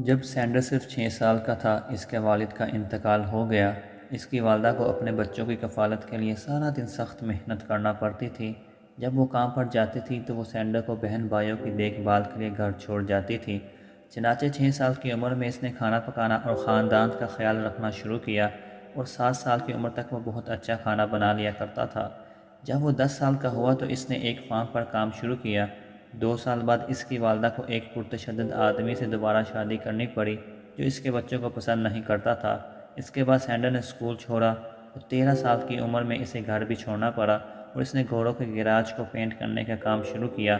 جب سینڈر صرف 6 سال کا تھا اس کے والد کا انتقال ہو گیا۔ اس کی والدہ کو اپنے بچوں کی کفالت کے لیے سارا دن سخت محنت کرنا پڑتی تھی۔ جب وہ کام پر جاتی تھی تو وہ سینڈر کو بہن بھائیوں کی دیکھ بھال کے لیے گھر چھوڑ جاتی تھی۔ چنانچہ 6 سال کی عمر میں اس نے کھانا پکانا اور خاندان کا خیال رکھنا شروع کیا اور 7 سال کی عمر تک وہ بہت اچھا کھانا بنا لیا کرتا تھا۔ جب وہ 10 سال کا ہوا تو اس نے ایک فارم پر کام شروع کیا۔ 2 سال بعد اس کی والدہ کو ایک پرتشدد آدمی سے دوبارہ شادی کرنی پڑی جو اس کے بچوں کو پسند نہیں کرتا تھا۔ اس کے بعد سینڈر نے اسکول چھوڑا اور 13 سال کی عمر میں اسے گھر بھی چھوڑنا پڑا اور اس نے گھوڑوں کے گیراج کو پینٹ کرنے کا کام شروع کیا۔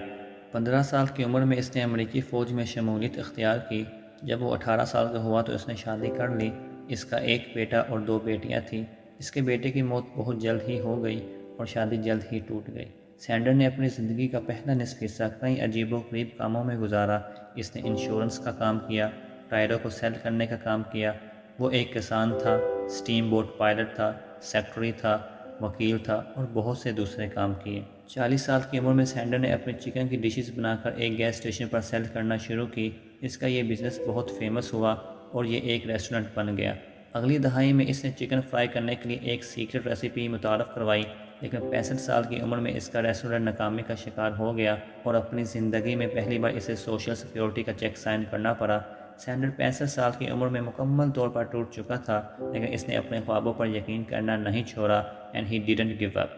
15 سال کی عمر میں اس نے امریکی فوج میں شمولیت اختیار کی۔ جب وہ 18 سال کا ہوا تو اس نے شادی کر لی۔ اس کا ایک بیٹا اور 2 بیٹیاں تھیں۔ اس کے بیٹے کی موت بہت جلد ہی ہو گئی اور شادی جلد ہی ٹوٹ گئی۔ سینڈر نے اپنی زندگی کا پہلا نصف حصہ کئی عجیب و غریب کاموں میں گزارا۔ اس نے انشورنس کا کام کیا، ٹائروں کو سیل کرنے کا کام کیا، وہ ایک کسان تھا، سٹیم بوٹ پائلٹ تھا، سیکرٹری تھا، وکیل تھا اور بہت سے دوسرے کام کیے۔ 40 سال کی عمر میں سینڈر نے اپنی چکن کی ڈشز بنا کر ایک گیس اسٹیشن پر سیل کرنا شروع کی۔ اس کا یہ بزنس بہت فیمس ہوا اور یہ ایک ریسٹورنٹ بن گیا۔ اگلی دہائی میں اس نے چکن فرائی کرنے کے لیے ایک سیکرٹ ریسیپی متعارف کروائی، لیکن 65 سال کی عمر میں اس کا ریسٹورنٹ ناکامی کا شکار ہو گیا اور اپنی زندگی میں پہلی بار اسے سوشل سیکیورٹی کا چیک سائن کرنا پڑا۔ سینڈر 65 سال کی عمر میں مکمل طور پر ٹوٹ چکا تھا، لیکن اس نے اپنے خوابوں پر یقین کرنا نہیں چھوڑا and he didn't give up.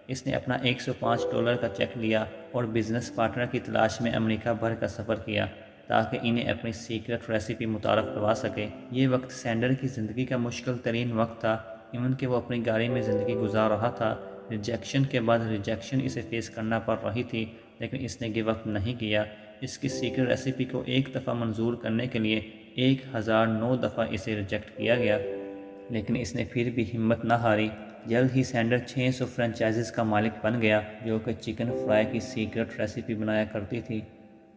اس نے اپنا $105 کا چیک لیا اور بزنس پارٹنر کی تلاش میں امریکہ بھر کا سفر کیا تاکہ انہیں اپنی سیکرٹ ریسیپی متعارف کروا سکے۔ یہ وقت سینڈر کی زندگی کا مشکل ترین وقت تھا، ایون کہ وہ اپنی گاڑی میں زندگی گزار رہا تھا۔ ریجیکشن کے بعد ریجیکشن اسے فیس کرنا پڑ رہی تھی، لیکن اس نے گیو اپ نہیں کیا۔ اس کی سیکرٹ ریسیپی کو ایک دفعہ منظور کرنے کے لیے 1009 دفعہ اسے ریجیکٹ کیا گیا، لیکن اس نے پھر بھی ہمت نہ ہاری۔ جلد ہی سینڈر 600 فرنچائزز کا مالک بن گیا جو کہ چکن فرائی کی سیکرٹ ریسیپی بنایا کرتی تھی۔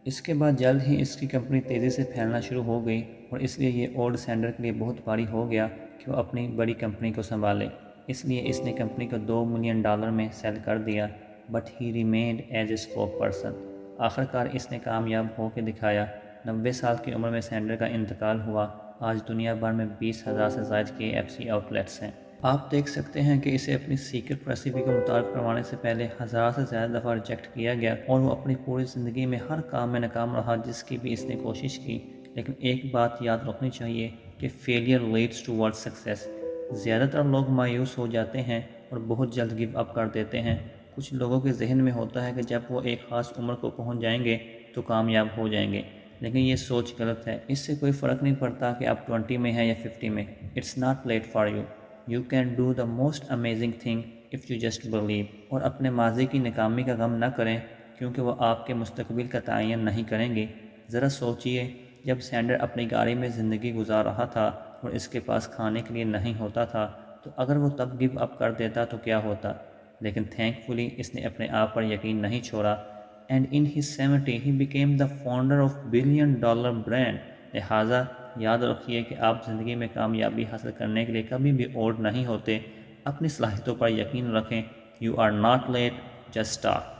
اس کے بعد جلد ہی اس کی کمپنی تیزی سے پھیلنا شروع ہو گئی اور اس لیے یہ اولڈ سینڈر کے لیے بہت بھاری ہو گیا کہ وہ اپنی بڑی کمپنی کو سنبھالے۔ اس لیے اس نے کمپنی کو $2 ملین میں سیل کر دیا، but he remained as a spoke person. آخرکار اس نے کامیاب ہو کے دکھایا۔ 90 سال کی عمر میں سینڈر کا انتقال ہوا۔ آج دنیا بھر میں 20,000 سے زائد KFC آؤٹ لیٹس ہیں۔ آپ دیکھ سکتے ہیں کہ اسے اپنی سیکرٹ ریسیپی کو متعارف کروانے سے پہلے 1000 سے زیادہ دفعہ ریجیکٹ کیا گیا اور وہ اپنی پوری زندگی میں ہر کام میں ناکام رہا جس کی بھی اس نے کوشش کی۔ لیکن ایک بات یاد رکھنی چاہیے کہ فیلئر لیڈس ٹوورڈ سکسیس۔ زیادہ تر لوگ مایوس ہو جاتے ہیں اور بہت جلد گیو اپ کر دیتے ہیں۔ کچھ لوگوں کے ذہن میں ہوتا ہے کہ جب وہ ایک خاص عمر کو پہنچ جائیں گے تو کامیاب ہو جائیں گے، لیکن یہ سوچ غلط ہے۔ اس سے کوئی فرق نہیں پڑتا کہ آپ 20 میں ہیں یا 50 میں۔ It's not late for you. You can do the most amazing thing if you just believe۔ اور اپنے ماضی کی ناکامی کا غم نہ کریں کیونکہ وہ آپ کے مستقبل کا تعین نہیں کریں گے۔ ذرا سوچئے، جب سینڈر اپنی گاڑی میں زندگی گزار رہا تھا اور اس کے پاس کھانے کے لیے نہیں ہوتا تھا تو اگر وہ تب گیو اپ کر دیتا تو کیا ہوتا؟ لیکن تھینک فلی اس نے اپنے آپ پر یقین نہیں چھوڑا۔ And in his 70 he became the founder of $1 billion brand۔ لہٰذا یاد رکھیے کہ آپ زندگی میں کامیابی حاصل کرنے کے لیے کبھی بھی اولڈ نہیں ہوتے۔ اپنی صلاحیتوں پر یقین رکھیں۔ You are not late, just start۔